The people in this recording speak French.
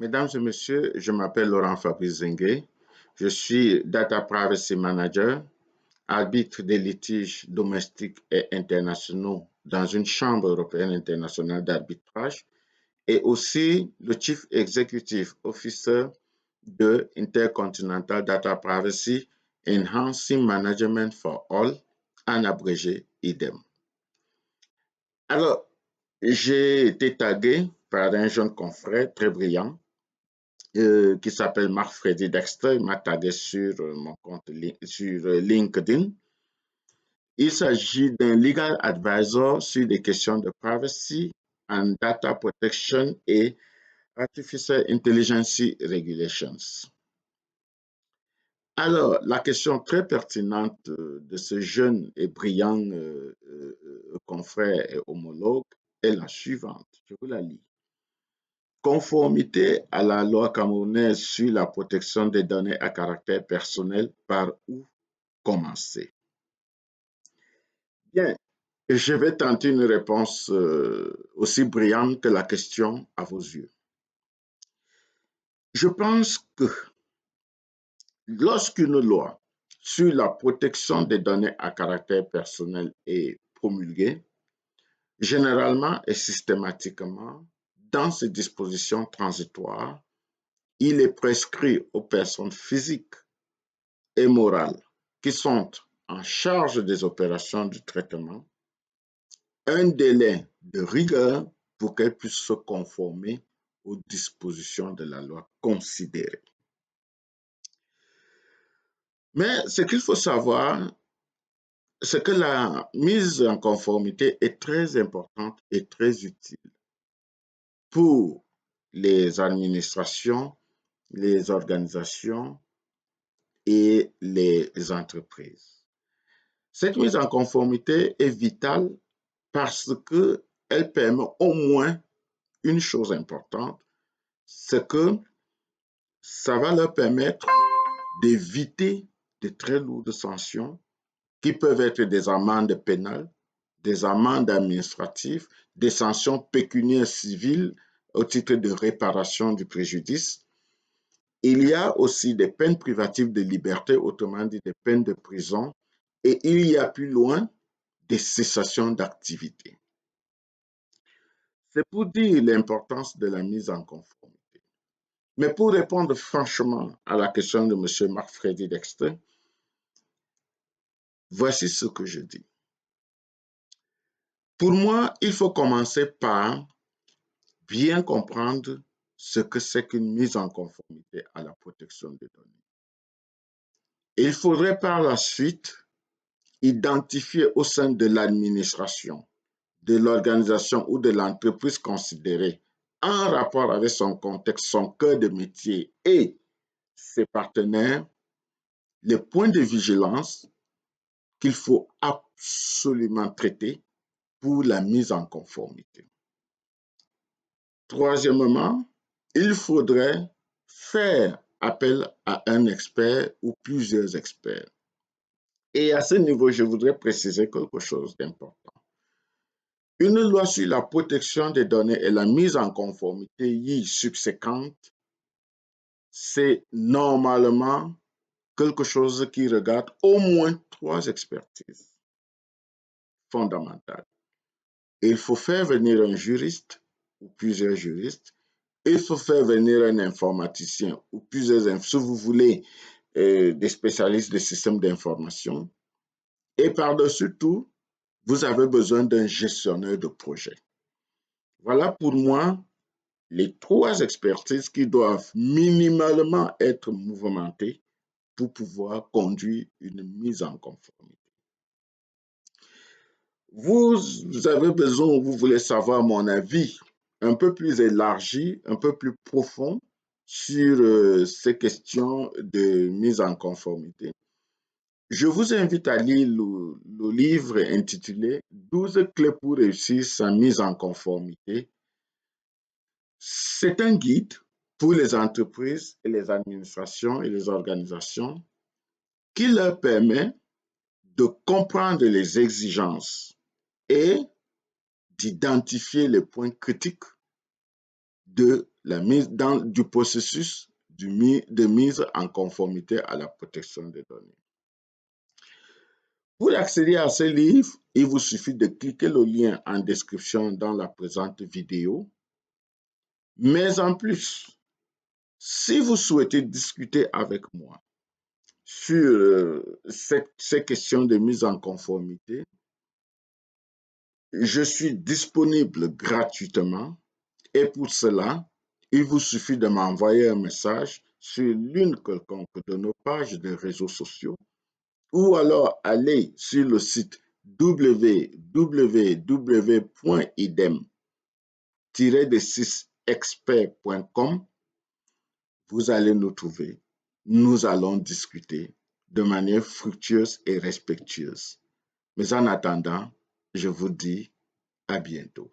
Mesdames et messieurs, je m'appelle Laurent Fabrice Zinguet. Je suis Data Privacy Manager, arbitre des litiges domestiques et internationaux dans une chambre européenne internationale d'arbitrage et aussi le Chief Executive Officer de Intercontinental Data Privacy Enhancing Management for All, en abrégé IDEM. Alors, j'ai été tagué par un jeune confrère très brillant qui s'appelle Marc-Freddy Dexter. Il m'a tagué sur mon compte sur LinkedIn. Il s'agit d'un legal advisor sur des questions de privacy and data protection et artificial intelligence regulations. Alors, la question très pertinente de ce jeune et brillant confrère et homologue est la suivante. Je vous la lis. Conformité à la loi camerounaise sur la protection des données à caractère personnel, par où commencer? Bien, je vais tenter une réponse aussi brillante que la question à vos yeux. Je pense que lorsqu'une loi sur la protection des données à caractère personnel est promulguée, généralement et systématiquement, dans ses dispositions transitoires, il est prescrit aux personnes physiques et morales qui sont en charge des opérations de traitement un délai de rigueur pour qu'elles puissent se conformer aux dispositions de la loi considérée. Mais ce qu'il faut savoir, c'est que la mise en conformité est très importante et très utile pour les administrations, les organisations et les entreprises. Cette mise en conformité est vitale parce qu'elle permet au moins une chose importante, c'est que ça va leur permettre d'éviter de très lourdes sanctions qui peuvent être des amendes pénales, des amendes administratives, des sanctions pécuniaires civiles au titre de réparation du préjudice. Il y a aussi des peines privatives de liberté, autrement dit des peines de prison, et il y a plus loin des cessations d'activité. C'est pour dire l'importance de la mise en conformité. Mais pour répondre franchement à la question de M. Marc-Freddy Dexter, voici ce que je dis. Pour moi, il faut commencer par bien comprendre ce que c'est qu'une mise en conformité à la protection des données. Il faudrait par la suite identifier au sein de l'administration, de l'organisation ou de l'entreprise considérée en rapport avec son contexte, son cœur de métier et ses partenaires, les points de vigilance qu'il faut absolument traiter pour la mise en conformité. Troisièmement, il faudrait faire appel à un expert ou plusieurs experts. Et à ce niveau, je voudrais préciser quelque chose d'important. Une loi sur la protection des données et la mise en conformité y subséquente, c'est normalement quelque chose qui regarde au moins 3 expertises fondamentales. Il faut faire venir un juriste ou plusieurs juristes. Il faut faire venir un informaticien ou plusieurs, si vous voulez, des spécialistes des systèmes d'information. Et par-dessus tout, vous avez besoin d'un gestionnaire de projet. Voilà pour moi les 3 expertises qui doivent minimalement être mouvementées pour pouvoir conduire une mise en conformité. Vous avez besoin, vous voulez savoir mon avis un peu plus élargi, un peu plus profond sur ces questions de mise en conformité. Je vous invite à lire le livre intitulé 12 clés pour réussir sa mise en conformité. C'est un guide pour les entreprises et les administrations et les organisations qui leur permet de comprendre les exigences et d'identifier les points critiques de du processus de mise en conformité à la protection des données. Pour accéder à ce livre, il vous suffit de cliquer le lien en description dans la présente vidéo. Mais en plus, si vous souhaitez discuter avec moi sur ces questions de mise en conformité, je suis disponible gratuitement et pour cela, il vous suffit de m'envoyer un message sur l'une quelconque de nos pages de réseaux sociaux ou alors aller sur le site www.idem-expert.com. Vous allez nous trouver. Nous allons discuter de manière fructueuse et respectueuse. Mais en attendant, je vous dis à bientôt.